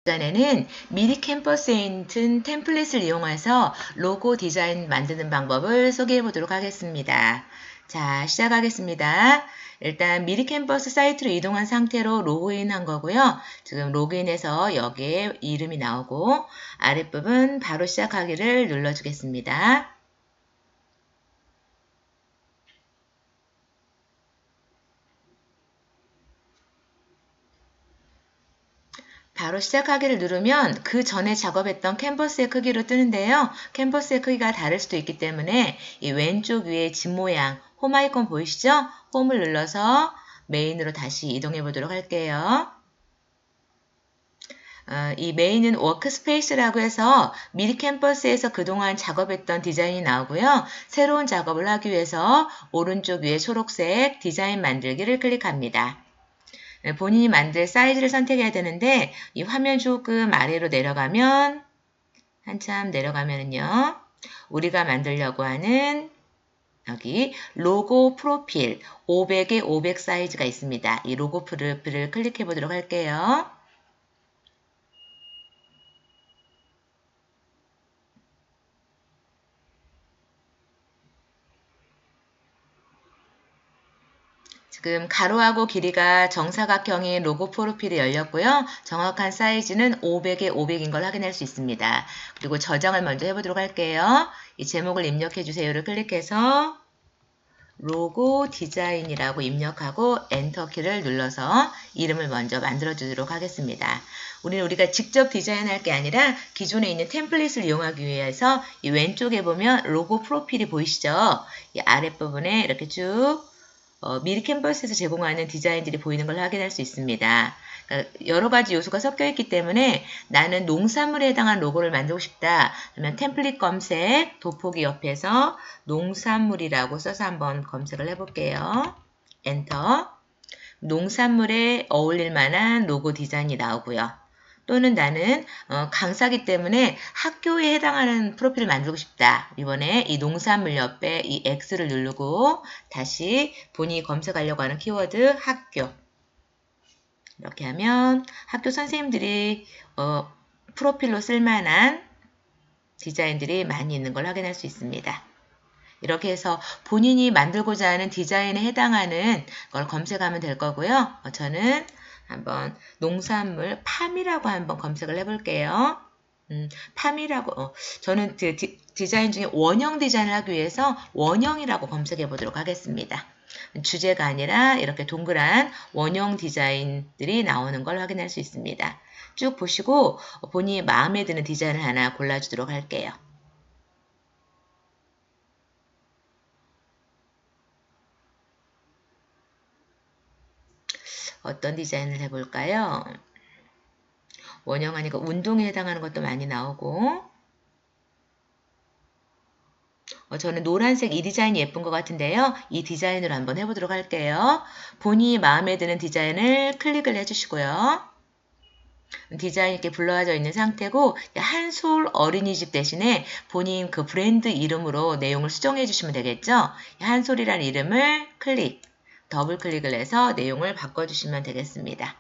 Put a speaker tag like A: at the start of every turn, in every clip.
A: 시간에는 미리 캠퍼스에 있는 템플릿을 이용해서 로고 디자인 만드는 방법을 소개해 보도록 하겠습니다. 자, 시작하겠습니다. 일단 미리 캠퍼스 사이트로 이동한 상태로 로그인 한 거고요. 지금 로그인해서 여기에 이름이 나오고 아랫부분 바로 시작하기를 눌러주겠습니다. 바로 시작하기를 누르면 그 전에 작업했던 캔버스의 크기로 뜨는데요. 캔버스의 크기가 다를 수도 있기 때문에 이 왼쪽 위에 집 모양 홈 아이콘 보이시죠? 홈을 눌러서 메인으로 다시 이동해 보도록 할게요. 이 메인은 워크스페이스라고 해서 미리 캠퍼스에서 그동안 작업했던 디자인이 나오고요. 새로운 작업을 하기 위해서 오른쪽 위에 초록색 디자인 만들기를 클릭합니다. 본인이 만들 사이즈를 선택해야 되는데 이 화면 조금 아래로 내려가면 한참 내려가면은요. 우리가 만들려고 하는 여기 로고 프로필 500에 500 사이즈가 있습니다. 이 로고 프로필을 클릭해 보도록 할게요. 지금 가로하고 길이가 정사각형인 로고 프로필이 열렸고요. 정확한 사이즈는 500에 500인 걸 확인할 수 있습니다. 그리고 저장을 먼저 해보도록 할게요. 이 제목을 입력해 주세요를 클릭해서 로고 디자인이라고 입력하고 엔터키를 눌러서 이름을 먼저 만들어 주도록 하겠습니다. 우리가 직접 디자인할 게 아니라 기존에 있는 템플릿을 이용하기 위해서 이 왼쪽에 보면 로고 프로필이 보이시죠? 이 아랫부분에 이렇게 쭉 미리 캔버스에서 제공하는 디자인들이 보이는 걸 확인할 수 있습니다. 그러니까 여러 가지 요소가 섞여 있기 때문에 나는 농산물에 해당한 로고를 만들고 싶다. 그러면 템플릿 검색, 돋보기 옆에서 농산물이라고 써서 한번 검색을 해볼게요. 엔터. 농산물에 어울릴 만한 로고 디자인이 나오고요. 또는 나는 강사기 때문에 학교에 해당하는 프로필을 만들고 싶다. 이번에 이 농산물 옆에 이 X를 누르고 다시 본인이 검색하려고 하는 키워드 학교. 이렇게 하면 학교 선생님들이 프로필로 쓸만한 디자인들이 많이 있는 걸 확인할 수 있습니다. 이렇게 해서 본인이 만들고자 하는 디자인에 해당하는 걸 검색하면 될 거고요. 저는 한번 농산물 팜이라고 한번 검색을 해볼게요. 팜이라고 저는 디자인 중에 원형 디자인을 하기 위해서 원형이라고 검색해 보도록 하겠습니다. 주제가 아니라 이렇게 동그란 원형 디자인들이 나오는 걸 확인할 수 있습니다. 쭉 보시고 본인이 마음에 드는 디자인을 하나 골라주도록 할게요. 어떤 디자인을 해볼까요? 원형하니까 운동에 해당하는 것도 많이 나오고 저는 노란색 이 디자인이 예쁜 것 같은데요. 이 디자인으로 한번 해보도록 할게요. 본인이 마음에 드는 디자인을 클릭을 해주시고요. 디자인 이렇게 불러져 있는 상태고 한솔 어린이집 대신에 본인 그 브랜드 이름으로 내용을 수정해 주시면 되겠죠. 한솔이라는 이름을 더블 클릭을 해서 내용을 바꿔주시면 되겠습니다.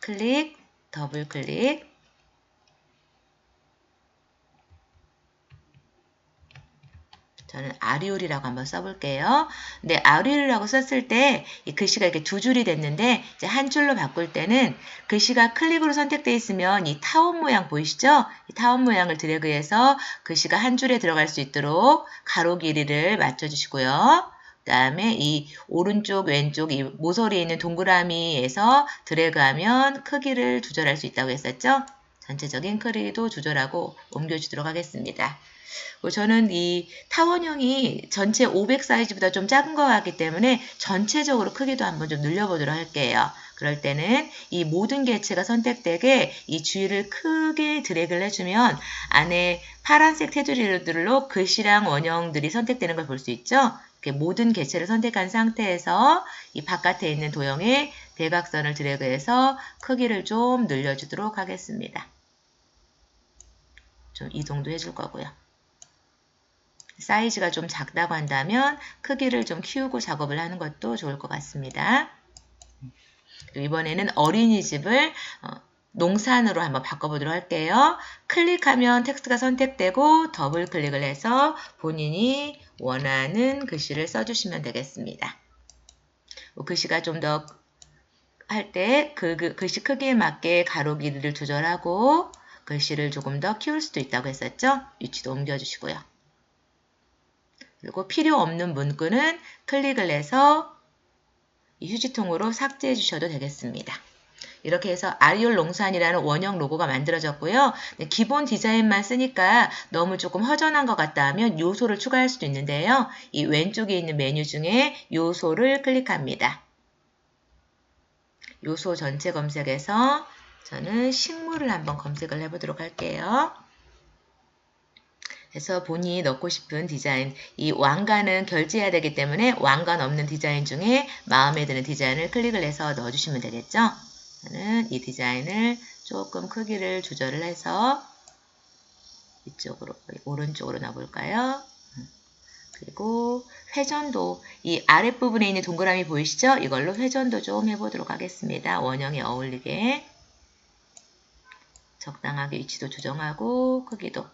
A: 클릭, 더블 클릭. 저는 아리올이라고 한번 써볼게요. 근데 아리올이라고 썼을 때 이 글씨가 이렇게 두 줄이 됐는데 이제 한 줄로 바꿀 때는 글씨가 클릭으로 선택되어 있으면 이 타원 모양 보이시죠? 이 타원 모양을 드래그해서 글씨가 한 줄에 들어갈 수 있도록 가로 길이를 맞춰주시고요. 그 다음에 이 오른쪽 왼쪽 이 모서리에 있는 동그라미에서 드래그하면 크기를 조절할 수 있다고 했었죠? 전체적인 크기도 조절하고 옮겨주도록 하겠습니다. 저는 이 타원형이 전체 500 사이즈보다 좀 작은 것 같기 때문에 전체적으로 크기도 한번 좀 늘려보도록 할게요. 그럴 때는 이 모든 개체가 선택되게 이 주위를 크게 드래그를 해주면 안에 파란색 테두리로 글씨랑 원형들이 선택되는 걸 볼 수 있죠. 이렇게 모든 개체를 선택한 상태에서 이 바깥에 있는 도형의 대각선을 드래그해서 크기를 좀 늘려주도록 하겠습니다. 좀 이동도 해줄 거고요. 사이즈가 좀 작다고 한다면 크기를 좀 키우고 작업을 하는 것도 좋을 것 같습니다. 그리고 이번에는 어린이집을 농산으로 한번 바꿔보도록 할게요. 클릭하면 텍스트가 선택되고 더블 클릭을 해서 본인이 원하는 글씨를 써주시면 되겠습니다. 글씨가 좀 더 할 때 글씨 크기에 맞게 가로 길이를 조절하고 글씨를 조금 더 키울 수도 있다고 했었죠. 위치도 옮겨주시고요. 그리고 필요 없는 문구는 클릭을 해서 이 휴지통으로 삭제해 주셔도 되겠습니다. 이렇게 해서 아리올 농산이라는 원형 로고가 만들어졌고요. 기본 디자인만 쓰니까 너무 조금 허전한 것 같다 하면 요소를 추가할 수도 있는데요. 이 왼쪽에 있는 메뉴 중에 요소를 클릭합니다. 요소 전체 검색에서 저는 식물을 한번 검색을 해보도록 할게요. 그래서 본인이 넣고 싶은 디자인, 이 왕관은 결제해야 되기 때문에 왕관 없는 디자인 중에 마음에 드는 디자인을 클릭을 해서 넣어주시면 되겠죠. 저는 이 디자인을 조금 크기를 조절을 해서 이쪽으로, 오른쪽으로 넣어볼까요? 그리고 회전도, 이 아랫부분에 있는 동그라미 보이시죠? 이걸로 회전도 좀 해보도록 하겠습니다. 원형에 어울리게. 적당하게 위치도 조정하고 크기도.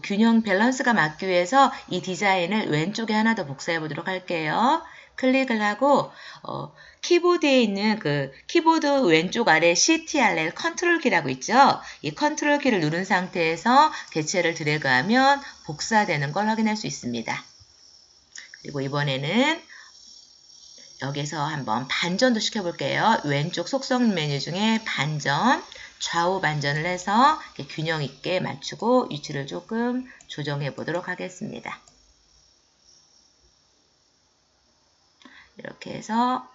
A: 균형 밸런스가 맞기 위해서 이 디자인을 왼쪽에 하나 더 복사해 보도록 할게요. 클릭을 하고 키보드에 있는 그 키보드 왼쪽 아래 CTRL 컨트롤 키라고 있죠. 이 컨트롤 키를 누른 상태에서 개체를 드래그하면 복사되는 걸 확인할 수 있습니다. 그리고 이번에는 여기서 한번 반전도 시켜볼게요. 왼쪽 속성 메뉴 중에 반전, 좌우 반전을 해서 균형 있게 맞추고 위치를 조금 조정해 보도록 하겠습니다. 이렇게 해서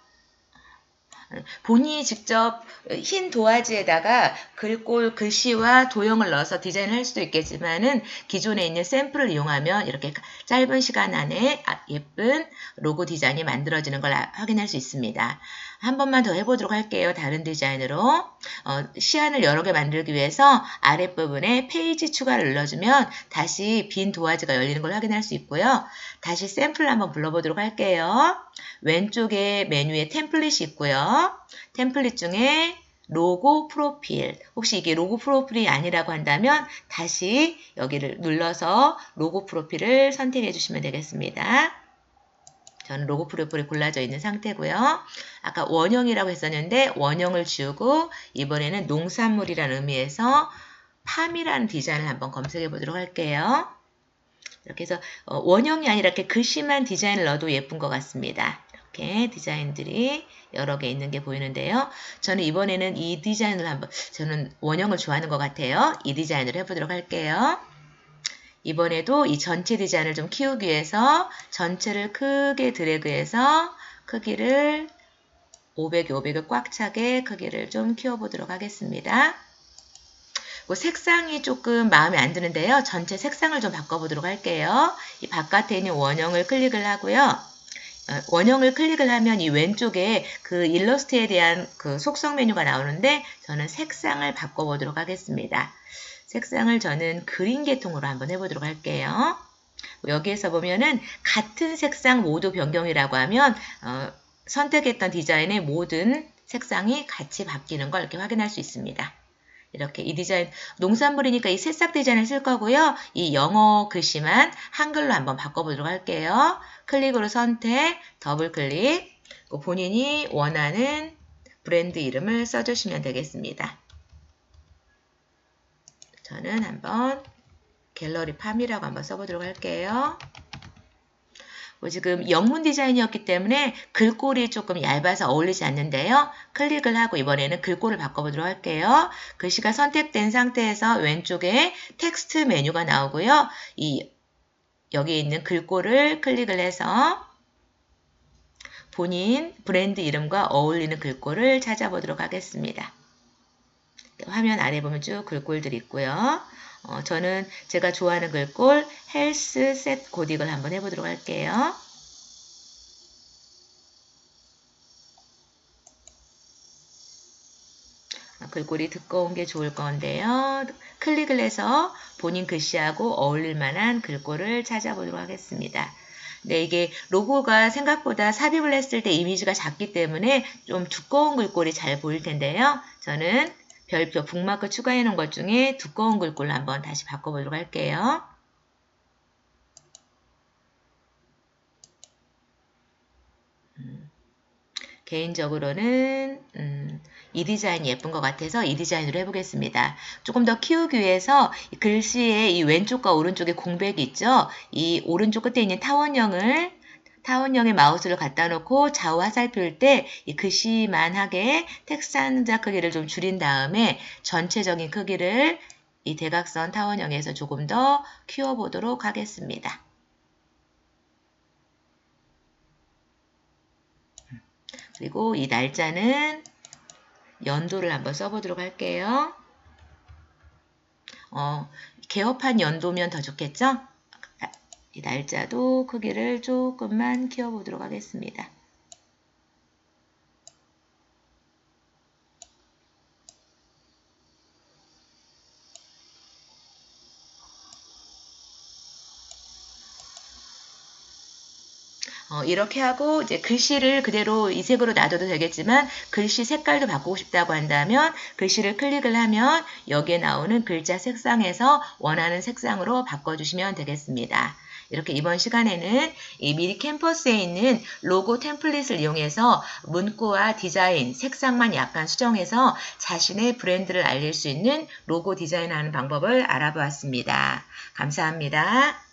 A: 본인이 직접 흰 도화지에다가 글씨와 도형을 넣어서 디자인을 할 수도 있겠지만은 기존에 있는 샘플을 이용하면 이렇게 짧은 시간 안에 예쁜 로고 디자인이 만들어지는 걸 확인할 수 있습니다. 한 번만 더 해보도록 할게요. 다른 디자인으로. 시안을 여러 개 만들기 위해서 아랫부분에 페이지 추가를 눌러주면 다시 빈 도화지가 열리는 걸 확인할 수 있고요. 다시 샘플을 한번 불러보도록 할게요. 왼쪽에 메뉴에 템플릿이 있고요. 템플릿 중에 로고 프로필, 혹시 이게 로고 프로필이 아니라고 한다면 다시 여기를 눌러서 로고 프로필을 선택해 주시면 되겠습니다. 저는 로고 프로필이 골라져 있는 상태고요. 아까 원형이라고 했었는데 원형을 지우고 이번에는 농산물이라는 의미에서 팜이라는 디자인을 한번 검색해 보도록 할게요. 이렇게 해서 원형이 아니라 이렇게 글씨만 디자인을 넣어도 예쁜 것 같습니다. 이렇게 디자인들이 여러 개 있는 게 보이는데요. 저는 이번에는 이 디자인을 한번, 저는 원형을 좋아하는 것 같아요. 이 디자인을 해보도록 할게요. 이번에도 이 전체 디자인을 좀 키우기 위해서 전체를 크게 드래그해서 크기를 500을 꽉 차게 크기를 좀 키워보도록 하겠습니다. 색상이 조금 마음에 안 드는데요. 전체 색상을 좀 바꿔보도록 할게요. 이 바깥에 있는 원형을 클릭을 하고요. 원형을 클릭을 하면 이 왼쪽에 그 일러스트에 대한 그 속성 메뉴가 나오는데 저는 색상을 바꿔보도록 하겠습니다. 색상을 저는 그린 계통으로 한번 해보도록 할게요. 여기에서 보면은 같은 색상 모두 변경이라고 하면 선택했던 디자인의 모든 색상이 같이 바뀌는 걸 이렇게 확인할 수 있습니다. 이렇게 이 디자인, 농산물이니까 이 새싹 디자인을 쓸 거고요. 이 영어 글씨만 한글로 한번 바꿔보도록 할게요. 클릭으로 선택, 더블 클릭, 본인이 원하는 브랜드 이름을 써주시면 되겠습니다. 저는 한번 갤러리 팜이라고 한번 써보도록 할게요. 지금 영문 디자인이었기 때문에 글꼴이 조금 얇아서 어울리지 않는데요. 클릭을 하고 이번에는 글꼴을 바꿔보도록 할게요. 글씨가 선택된 상태에서 왼쪽에 텍스트 메뉴가 나오고요. 여기에 있는 글꼴을 클릭을 해서 본인 브랜드 이름과 어울리는 글꼴을 찾아보도록 하겠습니다. 화면 아래 보면 쭉 글꼴들이 있고요. 저는 제가 좋아하는 글꼴 헬스 셋 고딕을 한번 해보도록 할게요. 글꼴이 두꺼운 게 좋을 건데요. 클릭을 해서 본인 글씨하고 어울릴 만한 글꼴을 찾아보도록 하겠습니다. 네, 이게 로고가 생각보다 삽입을 했을 때 이미지가 작기 때문에 좀 두꺼운 글꼴이 잘 보일 텐데요. 저는 별표 북마크 추가해 놓은 것 중에 두꺼운 글꼴로 한번 다시 바꿔보도록 할게요. 개인적으로는 이 디자인이 예쁜 것 같아서 이 디자인으로 해보겠습니다. 조금 더 키우기 위해서 글씨의 이 왼쪽과 오른쪽에 공백이 있죠. 이 오른쪽 끝에 있는 타원형의 마우스를 갖다 놓고 좌우 화살표일 때 이 글씨만하게 텍스트 한자 크기를 좀 줄인 다음에 전체적인 크기를 이 대각선 타원형에서 조금 더 키워보도록 하겠습니다. 그리고 이 날짜는 연도를 한번 써보도록 할게요. 개업한 연도면 더 좋겠죠? 이 날짜도 크기를 조금만 키워보도록 하겠습니다. 이렇게 하고 이제 글씨를 그대로 이 색으로 놔둬도 되겠지만 글씨 색깔도 바꾸고 싶다고 한다면 글씨를 클릭을 하면 여기에 나오는 글자 색상에서 원하는 색상으로 바꿔주시면 되겠습니다. 이렇게 이번 시간에는 이 미리 캠퍼스에 있는 로고 템플릿을 이용해서 문구와 디자인, 색상만 약간 수정해서 자신의 브랜드를 알릴 수 있는 로고 디자인하는 방법을 알아보았습니다. 감사합니다.